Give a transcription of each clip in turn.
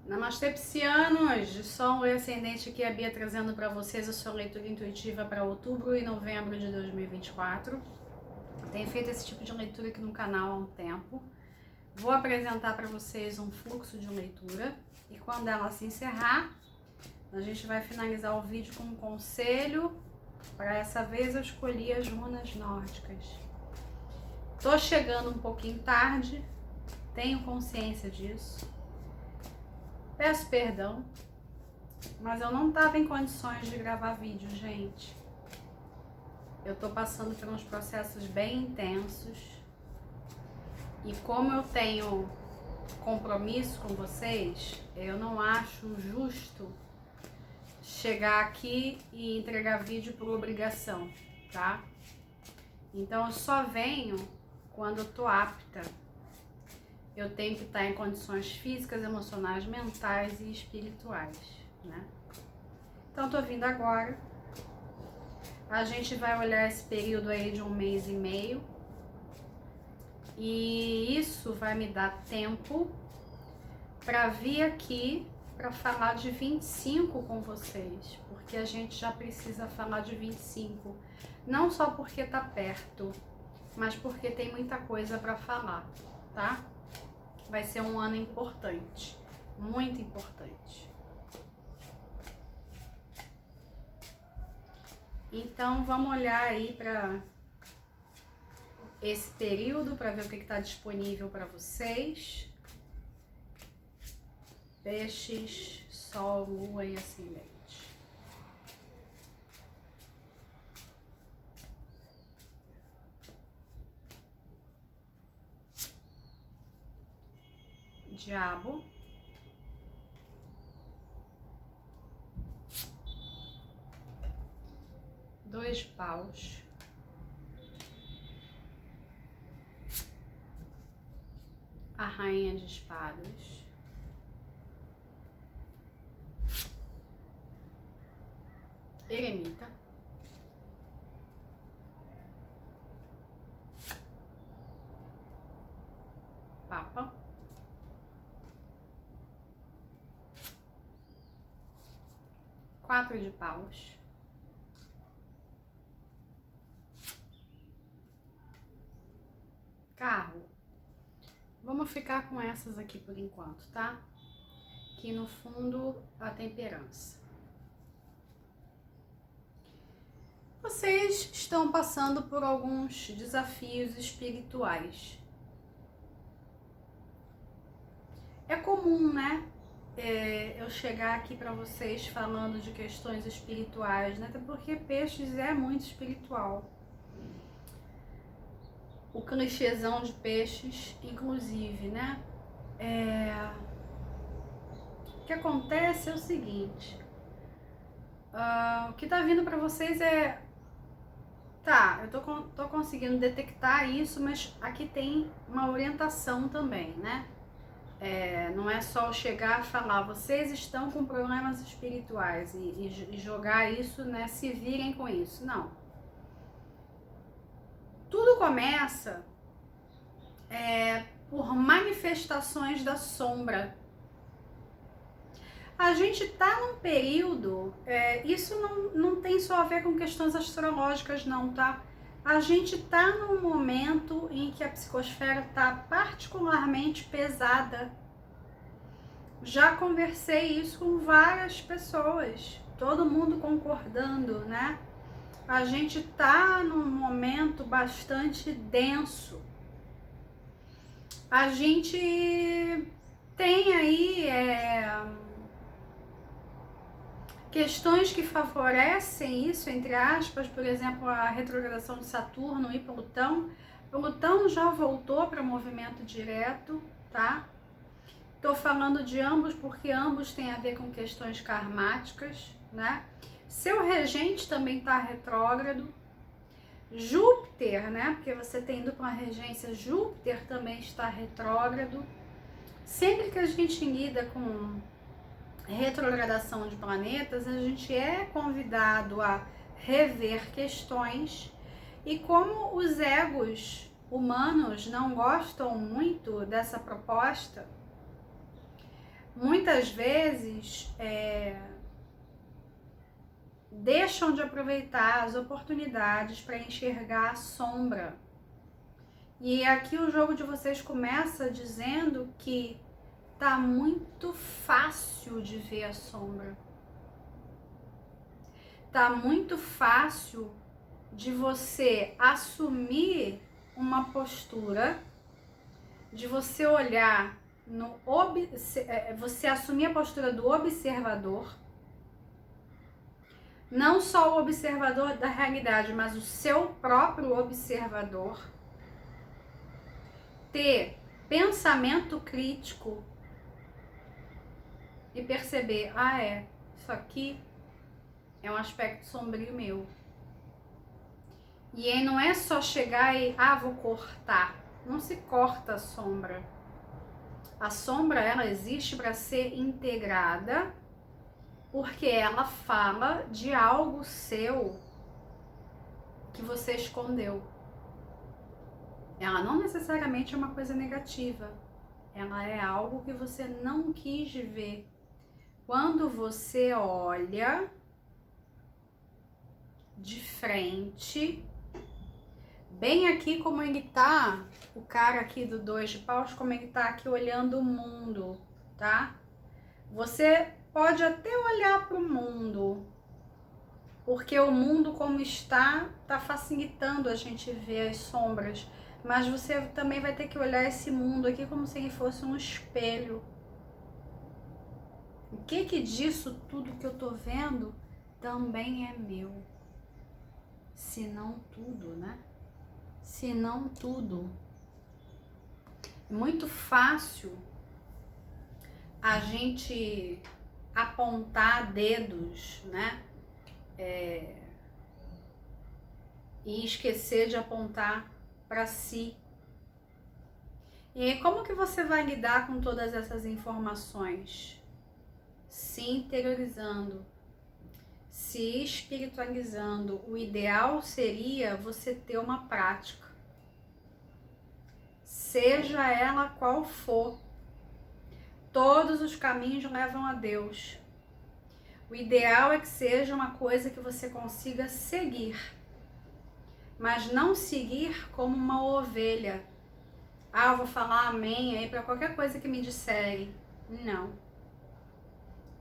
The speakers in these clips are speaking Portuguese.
Namastê, piscianos! De Sol e Ascendente aqui, a Bia trazendo para vocês a sua leitura intuitiva para outubro e novembro de 2024. Tenho feito esse tipo de leitura aqui no canal há um tempo. Vou apresentar para vocês um fluxo de leitura e quando ela se encerrar, a gente vai finalizar o vídeo com um conselho. Para essa vez eu escolhi as runas nórdicas. Tô chegando um pouquinho tarde, tenho consciência disso. Peço perdão, mas eu não estava em condições de gravar vídeo, gente. Eu tô passando por uns processos bem intensos e como eu tenho compromisso com vocês, eu não acho justo chegar aqui e entregar vídeo por obrigação, tá? Então eu só venho quando eu tô apta. Eu tenho que estar em condições físicas, emocionais, mentais e espirituais, né? Então, tô vindo agora. A gente vai olhar esse período aí de 1 mês e meio. E isso vai me dar tempo para vir aqui para falar de 25 com vocês. Porque a gente já precisa falar de 25. Não só porque tá perto, mas porque tem muita coisa para falar, tá? Vai ser um ano importante, muito importante. Então, vamos olhar aí para esse período, para ver o que está disponível para vocês. Peixes, Sol, Lua e Ascendente. Diabo. Dois paus. A rainha de espadas. Eremita. Papa. Quatro de paus. Carro. Vamos ficar com essas aqui por enquanto, tá? Que no fundo, a temperança. Vocês estão passando por alguns desafios espirituais. É comum, né? Eu chegar aqui para vocês falando de questões espirituais, né? Até porque peixes é muito espiritual. O clichêzão de peixes, inclusive, né? O que acontece é o seguinte. O que tá vindo para vocês é... Tá, eu tô conseguindo detectar isso, mas aqui tem uma orientação também, né? Não é só chegar e falar, vocês estão com problemas espirituais e jogar isso, né? Se virem com isso. Não. Tudo começa por manifestações da sombra. A gente tá num período, isso não tem só a ver com questões astrológicas não, tá? A gente tá num momento em que a psicosfera tá particularmente pesada. Já conversei isso com várias pessoas, todo mundo concordando, né? A gente tá num momento bastante denso. A gente tem aí questões que favorecem isso, entre aspas, por exemplo, a retrogradação de Saturno e Plutão. Plutão já voltou para o movimento direto, tá? Tô falando de ambos porque ambos têm a ver com questões karmáticas, né? Seu regente também tá retrógrado. Júpiter, né? Porque você tem dupla regência, Júpiter também está retrógrado. Sempre que a gente lida com retrogradação de planetas, a gente é convidado a rever questões e como os egos humanos não gostam muito dessa proposta, muitas vezes deixam de aproveitar as oportunidades para enxergar a sombra. E aqui o jogo de vocês começa dizendo que tá muito fácil de ver a sombra. Tá muito fácil de você assumir uma postura, de você olhar você assumir a postura do observador, não só o observador da realidade, mas o seu próprio observador, ter pensamento crítico e perceber, isso aqui é um aspecto sombrio meu. E aí não é só chegar e, vou cortar. Não se corta a sombra. A sombra, ela existe para ser integrada, porque ela fala de algo seu que você escondeu. Ela não necessariamente é uma coisa negativa. Ela é algo que você não quis ver. Quando você olha de frente, bem aqui como ele tá, o cara aqui do 2 de paus, como ele tá aqui olhando o mundo, tá? Você pode até olhar para o mundo, porque o mundo como está, tá facilitando a gente ver as sombras, mas você também vai ter que olhar esse mundo aqui como se ele fosse um espelho. O que disso tudo que eu tô vendo também é meu? Se não tudo, né? Se não tudo. É muito fácil a gente apontar dedos, né? E esquecer de apontar para si. E aí, como que você vai lidar com todas essas informações? Se interiorizando, se espiritualizando. O ideal seria você ter uma prática, seja ela qual for. Todos os caminhos levam a Deus. O ideal é que seja uma coisa que você consiga seguir, mas não seguir como uma ovelha. Eu vou falar amém aí para qualquer coisa que me disserem. Não.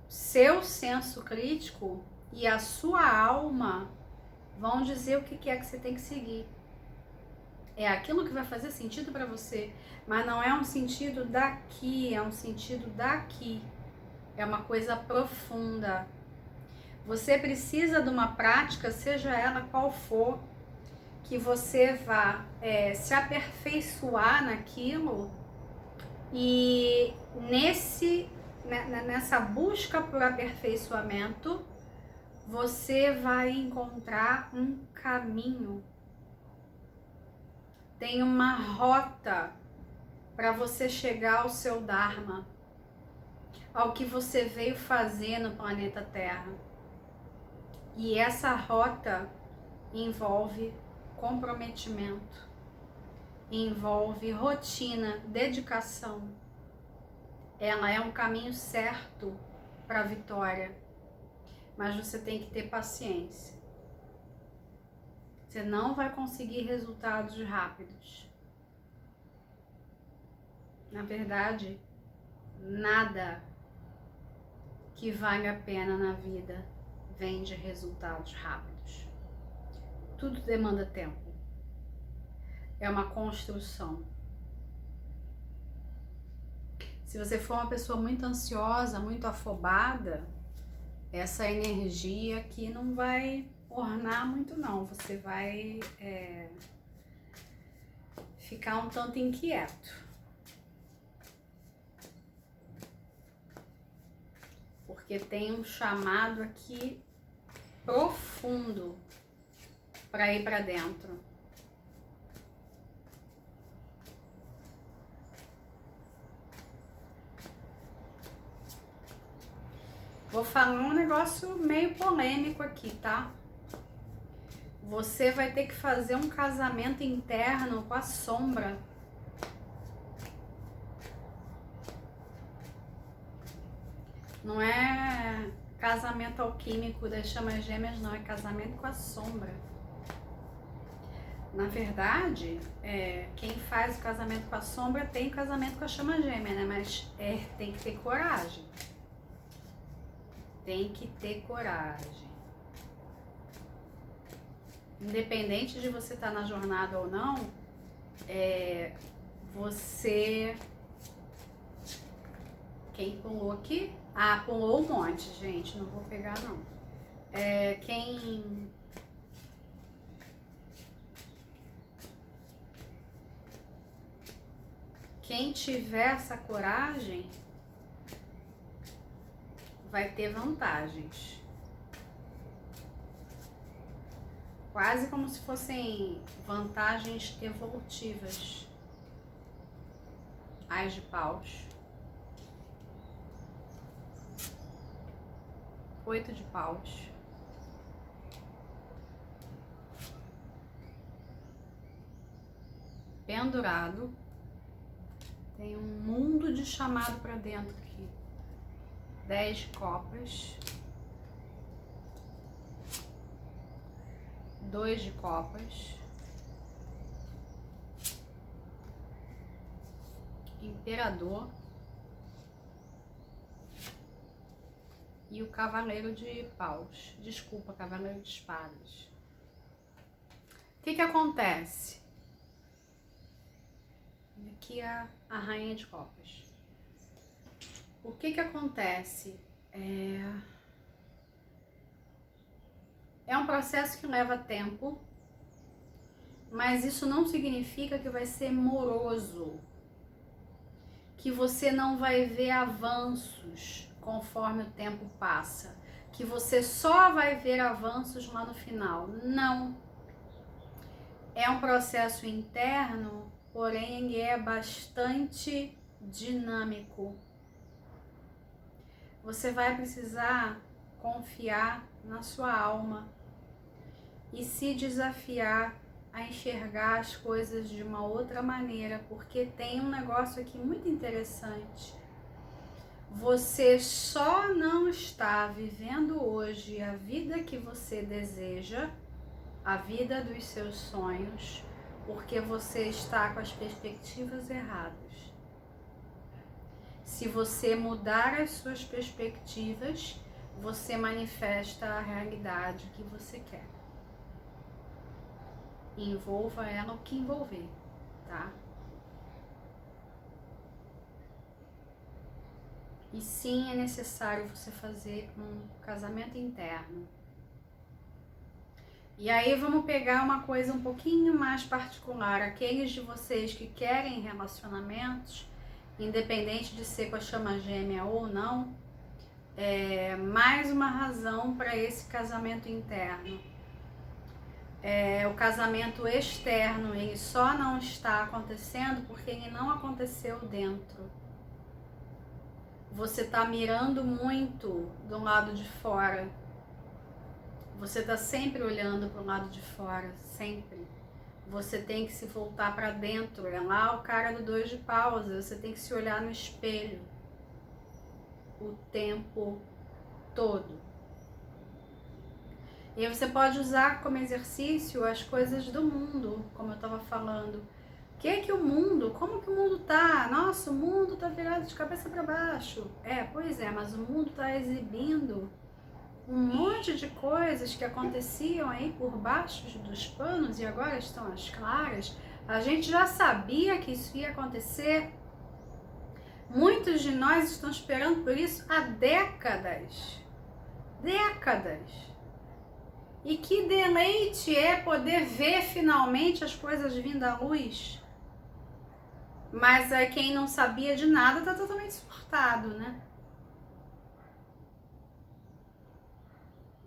Seu senso crítico e a sua alma vão dizer o que é que você tem que seguir. É aquilo que vai fazer sentido para você, mas não é um sentido daqui, é um sentido daqui. É uma coisa profunda. Você precisa de uma prática, seja ela qual for, que você vá se aperfeiçoar naquilo, e nessa busca por aperfeiçoamento, você vai encontrar um caminho. Tem uma rota para você chegar ao seu Dharma, ao que você veio fazer no planeta Terra. E essa rota envolve comprometimento, envolve rotina, dedicação. Ela é um caminho certo para a vitória, mas você tem que ter paciência. Você não vai conseguir resultados rápidos. Na verdade, nada que vale a pena na vida vem de resultados rápidos. Tudo demanda tempo. É uma construção. Se você for uma pessoa muito ansiosa, muito afobada, essa energia aqui não vai ornar muito não. Você vai ficar um tanto inquieto. Porque tem um chamado aqui profundo para ir para dentro. Vou falar um negócio meio polêmico aqui, tá? Você vai ter que fazer um casamento interno com a sombra. Não é casamento alquímico das chamas gêmeas, não. É casamento com a sombra. Na verdade, quem faz o casamento com a sombra tem o casamento com a chama gêmea, né? Mas tem que ter coragem. Tem que ter coragem. Independente de você estar na jornada ou não, você... Quem pulou aqui? Ah, pulou um monte, gente. Não vou pegar, não. Quem tiver essa coragem vai ter vantagens. Quase como se fossem vantagens evolutivas. Ás de paus. 8 de paus. Pendurado. Tem um mundo de chamado para dentro aqui. 10 de copas. 2 de copas. Imperador. E o cavaleiro de paus. Desculpa, cavaleiro de espadas. O que acontece? Aqui a rainha de copas. O que acontece? É um processo que leva tempo, mas isso não significa que vai ser moroso, que você não vai ver avanços conforme o tempo passa, que você só vai ver avanços lá no final. Não. É um processo interno, porém ele é bastante dinâmico. Você vai precisar confiar na sua alma e se desafiar a enxergar as coisas de uma outra maneira, porque tem um negócio aqui muito interessante. Você só não está vivendo hoje a vida que você deseja, a vida dos seus sonhos, porque você está com as perspectivas erradas. Se você mudar as suas perspectivas, você manifesta a realidade que você quer. Envolva ela o que envolver, tá? E sim, é necessário você fazer um casamento interno. E aí vamos pegar uma coisa um pouquinho mais particular. Aqueles de vocês que querem relacionamentos, independente de ser com a chama gêmea ou não, mais uma razão para esse casamento interno. O casamento externo, ele só não está acontecendo porque ele não aconteceu dentro. Você está mirando muito do lado de fora. Você está sempre olhando para o lado de fora, sempre. Você tem que se voltar para dentro. É lá o cara do 2 de paus. Você tem que se olhar no espelho o tempo todo. E aí você pode usar como exercício as coisas do mundo, como eu estava falando. O mundo? Como que o mundo tá? Nossa, o mundo tá virado de cabeça para baixo. Pois é, mas o mundo tá exibindo um monte de coisas que aconteciam aí por baixo dos panos e agora estão às claras. A gente já sabia que isso ia acontecer. Muitos de nós estão esperando por isso há décadas. Décadas. E que deleite é poder ver finalmente as coisas vindo à luz. Mas quem não sabia de nada está totalmente surtado, né?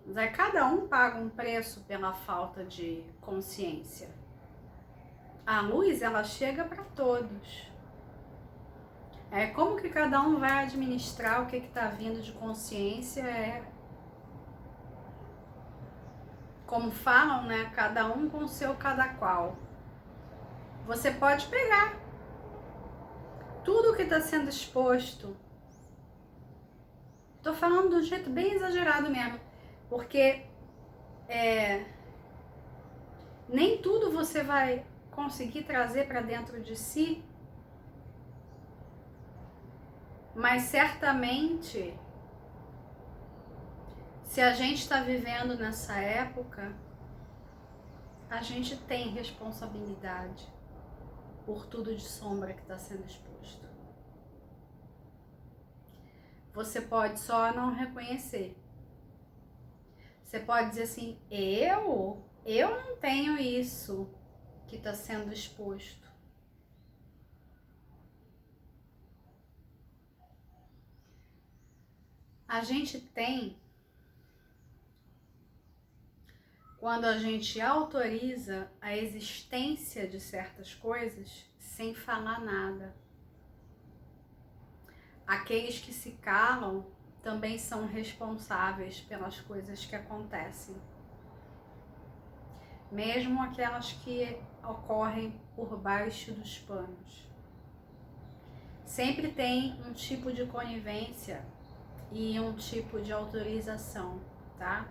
Mas cada um paga um preço pela falta de consciência. A luz, ela chega para todos. Como que cada um vai administrar o que está vindo de consciência como falam, né? Cada um com o seu cada qual. Você pode pegar tudo que está sendo exposto, Tô falando de um jeito bem exagerado mesmo, porque nem tudo você vai conseguir trazer para dentro de si, mas certamente, se a gente está vivendo nessa época, a gente tem responsabilidade por tudo de sombra que está sendo exposto. Você pode só não reconhecer. Você pode dizer assim, eu não tenho isso que está sendo exposto. A gente tem quando a gente autoriza a existência de certas coisas sem falar nada. Aqueles que se calam também são responsáveis pelas coisas que acontecem. Mesmo aquelas que ocorrem por baixo dos panos. Sempre tem um tipo de conivência e um tipo de autorização, tá?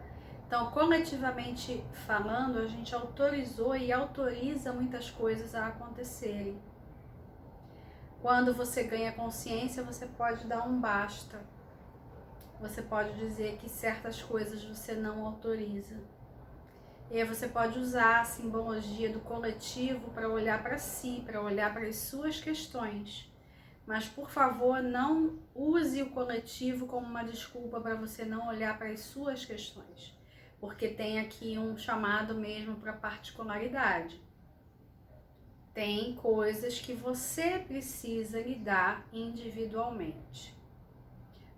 Então, coletivamente falando, a gente autorizou e autoriza muitas coisas a acontecerem. Quando você ganha consciência, você pode dar um basta. Você pode dizer que certas coisas você não autoriza. E aí você pode usar a simbologia do coletivo para olhar para si, para olhar para as suas questões. Mas, por favor, não use o coletivo como uma desculpa para você não olhar para as suas questões. Porque tem aqui um chamado mesmo para particularidade. Tem coisas que você precisa lidar individualmente.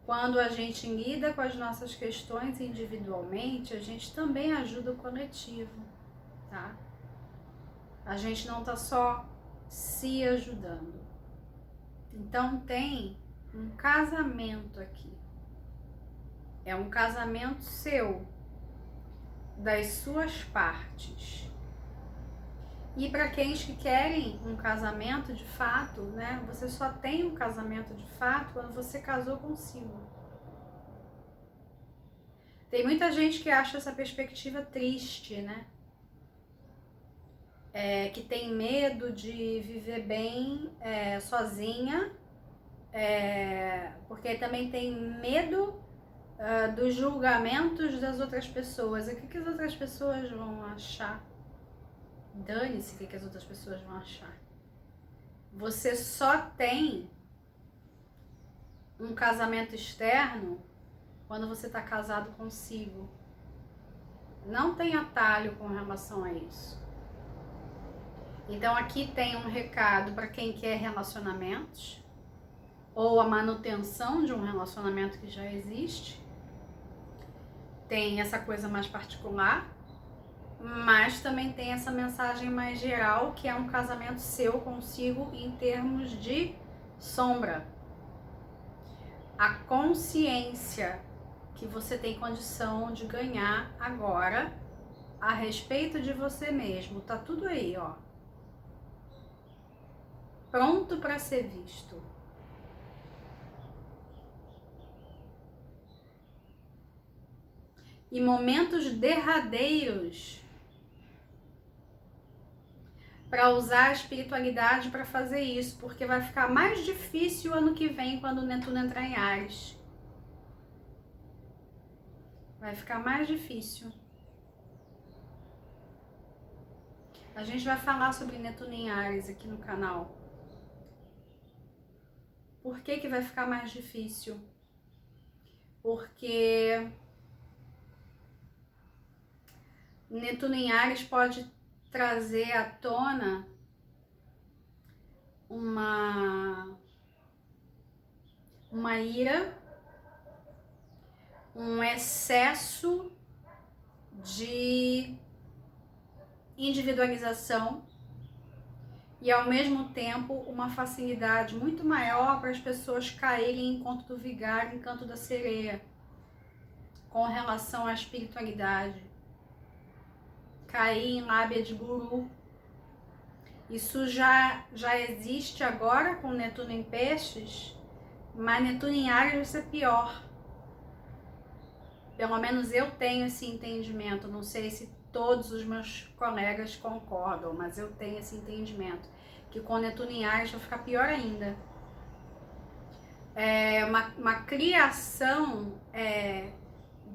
Quando a gente lida com as nossas questões individualmente, a gente também ajuda o coletivo, tá? A gente não tá só se ajudando. Então tem um casamento aqui. É um casamento seu, das suas partes. E para aqueles que querem um casamento de fato, né? Você só tem um casamento de fato quando você casou consigo. Tem muita gente que acha essa perspectiva triste, né? Que tem medo de viver bem sozinha, porque também tem medo dos julgamentos das outras pessoas. O que as outras pessoas vão achar? Dane-se o que as outras pessoas vão achar. Você só tem um casamento externo quando você está casado consigo. Não tem atalho com relação a isso. Então aqui tem um recado para quem quer relacionamentos ou a manutenção de um relacionamento que já existe. Tem essa coisa mais particular, mas também tem essa mensagem mais geral, que é um casamento seu consigo em termos de sombra. A consciência que você tem condição de ganhar agora a respeito de você mesmo. Tá tudo aí, ó. Pronto para ser visto. E momentos derradeiros para usar a espiritualidade para fazer isso, porque vai ficar mais difícil ano que vem quando o Netuno entrar em Áries. Vai ficar mais difícil. A gente vai falar sobre Netuno em Áries aqui no canal. Por que vai ficar mais difícil? Porque Netuno em Áries pode trazer à tona uma ira, um excesso de individualização e, ao mesmo tempo, uma facilidade muito maior para as pessoas caírem em conto do vigário, em canto da sereia, com relação à espiritualidade. Cair em lábia de guru. Isso já existe agora com Netuno em Peixes, mas Netuno em Áries vai ser pior. Pelo menos eu tenho esse entendimento, não sei se todos os meus colegas concordam, mas eu tenho esse entendimento, que com Netuno em Áries vai ficar pior ainda. É uma criação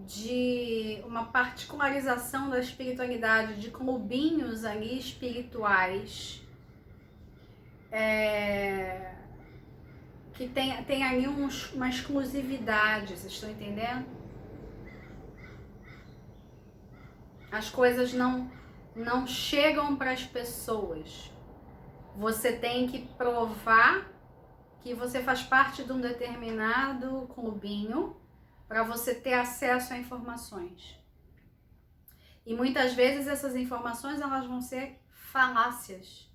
de uma particularização da espiritualidade, de clubinhos ali espirituais, que tem ali uma exclusividade, vocês estão entendendo? As coisas não chegam para as pessoas. Você tem que provar que você faz parte de um determinado clubinho para você ter acesso a informações. E muitas vezes essas informações elas vão ser falácias.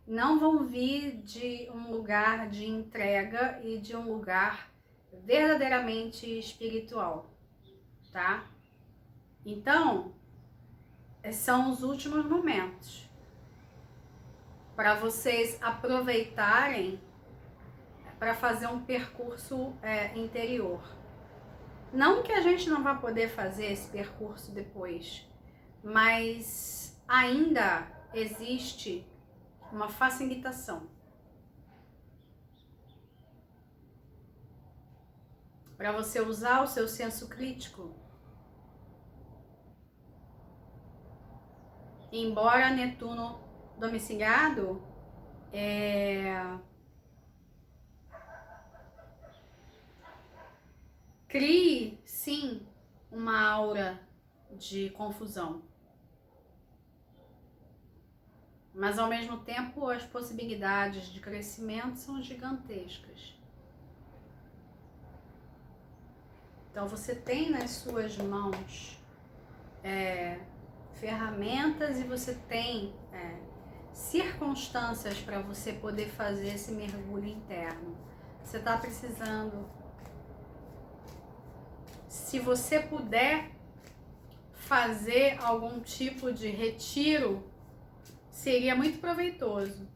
Não vão vir de um lugar de entrega e de um lugar verdadeiramente espiritual, tá? Então, são os últimos momentos para vocês aproveitarem para fazer um percurso interior. Não que a gente não vá poder fazer esse percurso depois, mas ainda existe uma facilitação para você usar o seu senso crítico. Embora Netuno domiciliado crie, sim, uma aura de confusão. Mas, ao mesmo tempo, as possibilidades de crescimento são gigantescas. Então, você tem nas suas mãos ferramentas e você tem circunstâncias para você poder fazer esse mergulho interno. Você está precisando. Se você puder fazer algum tipo de retiro, seria muito proveitoso.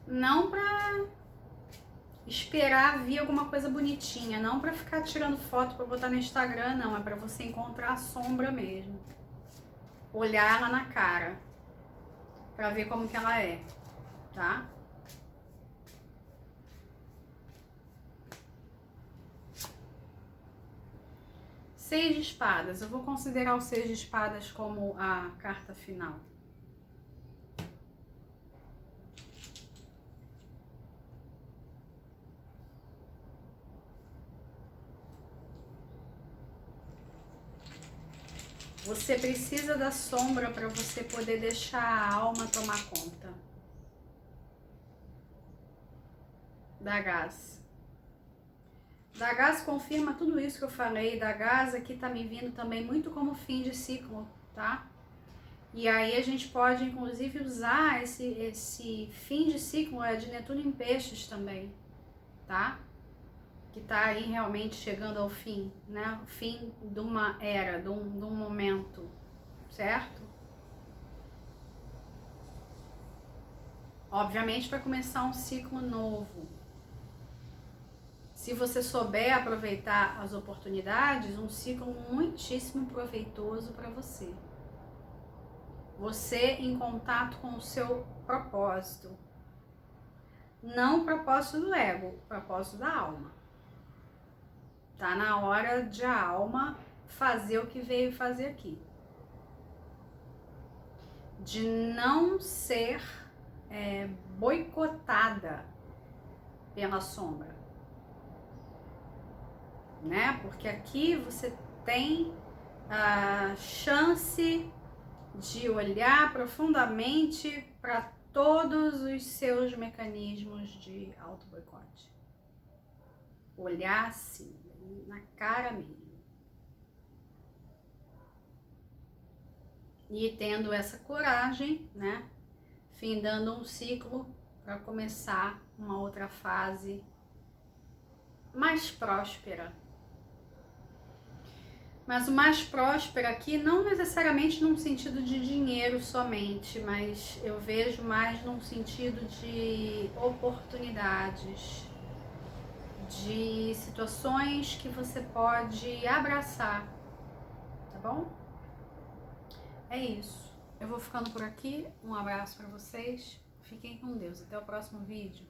Não para esperar vir alguma coisa bonitinha, não para ficar tirando foto para botar no Instagram, não, é para você encontrar a sombra mesmo. Olhar ela na cara para ver como que ela é, tá? Seis de espadas, eu vou considerar o seis de espadas como a carta final. Você precisa da sombra para você poder deixar a alma tomar conta. Da gás. Da gás confirma tudo isso que eu falei. Da gás aqui tá me vindo também muito como fim de ciclo, tá? E aí a gente pode inclusive usar esse fim de ciclo de Netuno em Peixes também, tá? Que tá aí realmente chegando ao fim, né? O fim de uma era, de um momento, certo? Obviamente para começar um ciclo novo. Se você souber aproveitar as oportunidades, um ciclo muitíssimo proveitoso para você. Você em contato com o seu propósito. Não o propósito do ego, o propósito da alma. Tá na hora de a alma fazer o que veio fazer aqui. De não ser boicotada pela sombra. Né? Porque aqui você tem a chance de olhar profundamente para todos os seus mecanismos de auto-boicote. Olhar assim, na cara mesmo. E tendo essa coragem, né? Findando um ciclo para começar uma outra fase mais próspera. Mas o mais próspero aqui, não necessariamente num sentido de dinheiro somente, mas eu vejo mais num sentido de oportunidades, de situações que você pode abraçar, tá bom? É isso. Eu vou ficando por aqui. Um abraço para vocês. Fiquem com Deus. Até o próximo vídeo.